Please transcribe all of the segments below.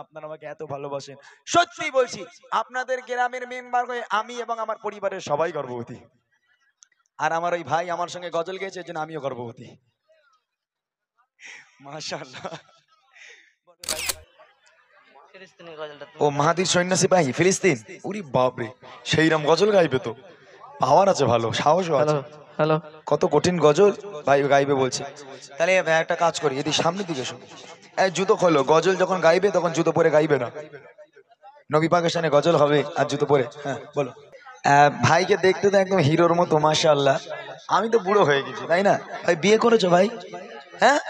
আপনারা আমাকে এত ভালোবাসেন। সত্যি বলছি, আপনাদের গ্রামের মেম্বার হয়ে আমি এবং আমার পরিবারের সবাই গর্ভবতী। আর আমার ওই ভাই আমার সঙ্গে গজল গেয়েছে, এর জন্য আমিও গর্ভবতী। মাশাআল্লাহ। ও মাহাদির সৈন্যাসী ভাই ফিলিস্তিন, উরি বাপরে, সেইরকম গজল গাইবে তো, পাওয়ার আছে, ভালো সাহসও আছে। হ্যালো, কত কঠিন গজল ভাই গাইবে বলছে। তাহলে একটা কাজ করি, এদিকে সামনের দিকে শোনো। এই জুতো খোলো, গজল যখন গাইবে তখন জুতো পরে গাইবে না। নবী পাকিস্তানে গজল হবে আর জুতো পরে। হ্যাঁ বলো। ভাইকে দেখতে তো একদম হিরোর মতো, মাশাআল্লাহ। আমি তো বুড়ো হয়ে গেছি, তাই না? ভাই বিয়ে করেছো ভাই? হ্যাঁ।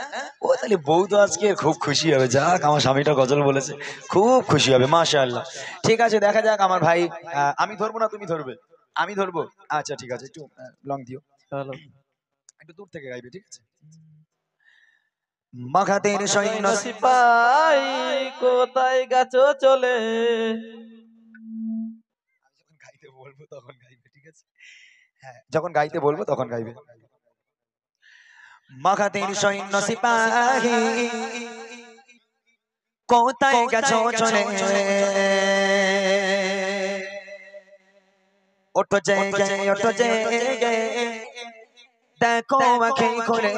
ও তাহলে বউ তো আজকে খুব খুশি হবে, যাক আমার স্বামীটা গজল বলেছে, খুব খুশি হবে, মাশাআল্লাহ। ঠিক আছে, দেখা যাক আমার ভাই। আমি ধরবো না তুমি ধরবে? আমি ধরবো, আচ্ছা ঠিক আছে, একটু লং দিও, হ্যালো। একটু দূর থেকে গাইবে, ঠিক আছে? মাঘাতের সৈন্য সিপাই কোথায় গেছো চলে? যখন গাইতে বলবো তখন গাইবে, ঠিক আছে? হ্যাঁ, যখন গাইতে বলবো তখন গাইবে। মাঘাতের সৈন্য সিপাহী কোথায় গেছো চলে? ওঠো জেগে, ওঠো জেগে, দেখো আঁখি খুলে।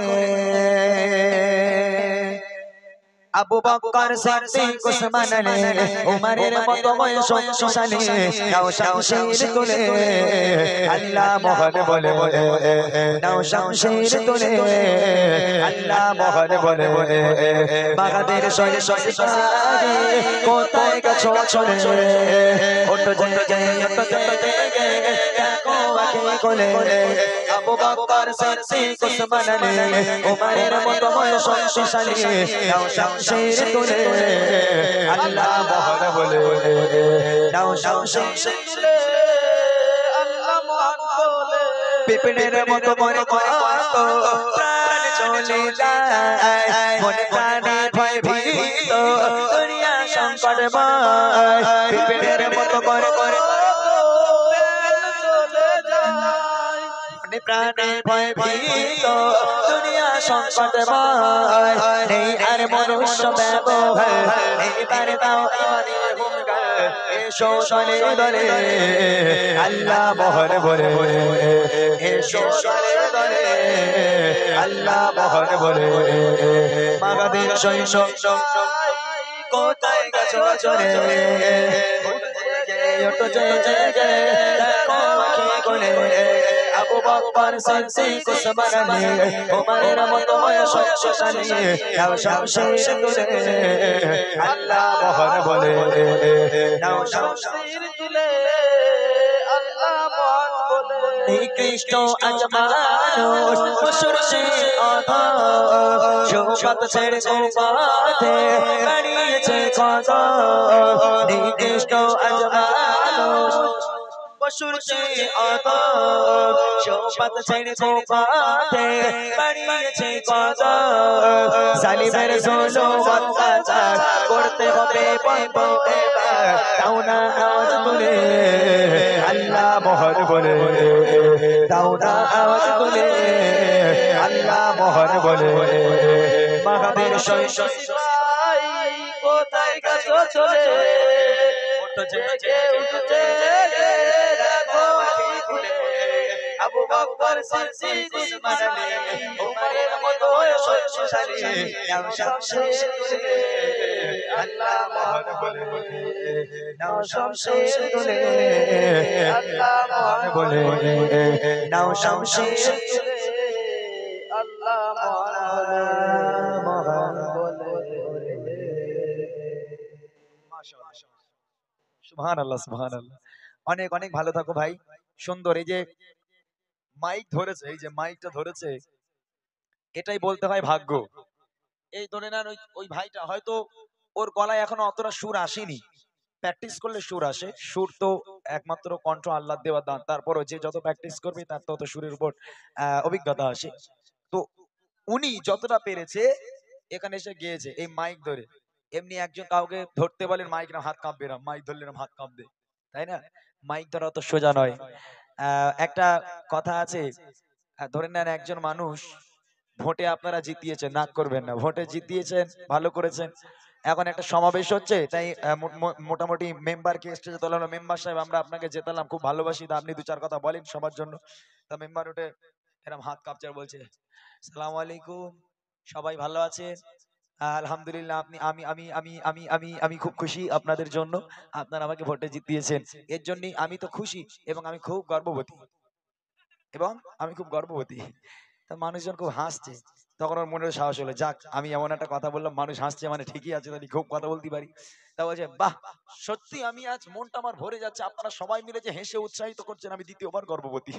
আবু বকর সিদ্দিক ওসমান আলী উমরের মতো বয়স শোষালে নাও শামশির তুলে, আল্লাহ মোহর বলে নাও শামশির তুলে, আল্লাহ মোহর বলে বাগাদের সরে সরে সারি কোথায় গেছো চলে? ওঠো জেগে, ওঠো জেগে, দেখো আঁখি খুলে। আবু বকর সিদ্দিক ওসমান আলী উমরের মতো বয়স শোষালে নাও শামশির তুলে, আল্লাহ মোহর বলে নাও শামশির তুলে, আল্লাহ মোহর বলে। পিপড়ের মতো মনে কত প্রাণ চলে যায়, মনে প্রাণে ভয় ভীত দুনিয়া সংকটময়। পিপড়ের মতো করে করে প্রাণে ভয় ভীত দুনিয়া সংকটময়। নেই আর মনুষ্য ব্যবহার, এইবার দাও ইমানের হুঙ্কার, এসো দলে দলে, আল্লাহ মোহর বলে এসো দলে দলে, আল্লাহ মোহর বলে। মাগাদের সৈন্য কোথায় গেছো চলে? ওঠো জেগে, দেখো আঁখি খুলে। আবু বকর সিদ্দিক ওসমান আলী উমরের মতো বয়স শোষালে নাও শামশির তুলে, আল্লাহ মোহর বলে নাও শামশির তুলে, আল্লাহ মোহর বলে। নিকৃষ্ট আজ মানুষ পশুর সে অধম, শোভাত ছেড়ে পথে দাঁড়িয়েছে কত। নিকৃষ্ট আজ মানুষ পশুর চেয়ে অধম, শোভাত ছেড়ে পথে দাঁড়িয়েছে কত। জালিমের জুলুম অত্যাচার করতে হবে বন্ধ এবার, দাও না আওয়াজ তুলে, আল্লাহ মোহর বলে দাও না আওয়াজ তুলে, আল্লাহ মোহর বলে। মাগাদের সৈন্য সিপাই কোথায় গেছো চলে? ওঠো জেগে, ওঠো জেগে, দেখো আঁখি খুলে। আবু বকর সিদ্দিক ওসমান আলী উমরের মতো বয়স শোষালে নাও শামশির তুলে, আল্লাহ মোহর বলে নাও শামশির তুলে, আল্লাহ মোহর বলে নাও শামশির তুলে, আল্লাহ মোহর বলে। সুবহানাল্লাহ, সুবহানাল্লাহ। অনেক অনেক ভালো থাকো ভাই, সুন্দর। এই যে মাইক ধরেছে, এই যে মাইকটা ধরেছে, এটাই বলতে হয় ভাগ্য। এই ধরে নেন ওই ভাইটা হয়তো ওর গলায় এখনো অতটা সুর আসেনি, প্র্যাকটিস করলে সুর আসে। সুর তো একমাত্র কণ্ঠ আল্লাহ দেওয়া দান, তারপরও যে যত প্র্যাকটিস করবে তার তত সুরের উপর অভিজ্ঞতা আসে। তো উনি যতটা পেরেছে এখানে এসে গিয়েছে এই মাইক ধরে। এমনি একজন কাউকে ধরতে বলেন মাইক না, হাত কাঁপবে না, মাইক ধরলে না হাত কাঁপবে, তাই না? মাইক ধরা অত সোজা নয়। একটা কথা আছে, ধরে নেন একজন মানুষ ভোটে আপনারা জিতিয়েছেন, নাক করবেন না, ভোটে জিতিয়েছেন, ভালো করেছেন। এখন একটা সমাবেশ হচ্ছে, তাই মোটামুটি মেম্বারকে স্টেজে তোলা হলো। মেম্বার সাহেব, আমরা আপনাকে জেতালাম, খুব ভালোবাসি, তা আপনি দু চার কথা বলেন সবার জন্য। তা মেম্বার উঠে এরকম হাত কাঁপছে আর বলছে, সালাম আলাইকুম, সবাই ভালো আছেন? আলহামদুলিল্লাহ, আপনি আমি খুব খুশি আপনাদের জন্য, আপনারা আমাকে ভোটে জিতিয়েছেন। এর জন্যই আমি তো খুশি, এবং আমি খুব গর্ববতী, এবং আমি খুব গর্ববতী। তা মানুষজন খুব হাসছে। তখন ওর মনে সাহস হলো, যাক আমি এমন একটা কথা বললাম, মানুষ হাসছে মানে ঠিকই আছে, তাহলে খুব কথা বলতে পারি। তা বলছে, বাহ, সত্যি আমি আজ মনটা আমার ভরে যাচ্ছে, আপনারা সবাই মিলে যে হেসে উৎসাহিত করছেন, আমি দ্বিতীয়বার গর্ভবতী।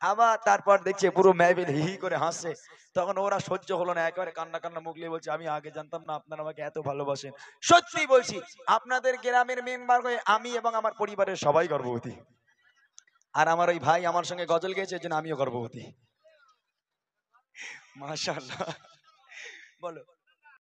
আবার তারপর দেখছে পুরো মেহফিল হি হি করে হাসছে। তখন ওরা সহ্য হলো না, একেবারে কান্না কান্না মুখ নিয়ে বলছে, আমি আগে জানতাম না আপনারা আমাকে এত ভালোবাসেন। সত্যি বলছি, আপনাদের গ্রামের মেম্বার হয়ে আমি এবং আমার পরিবারের সবাই গর্ভবতী। আর আমার ওই ভাই আমার সঙ্গে গজল গেয়েছে, এর জন্য আমিও গর্ভবতী। মাশাআল্লাহ। বলো।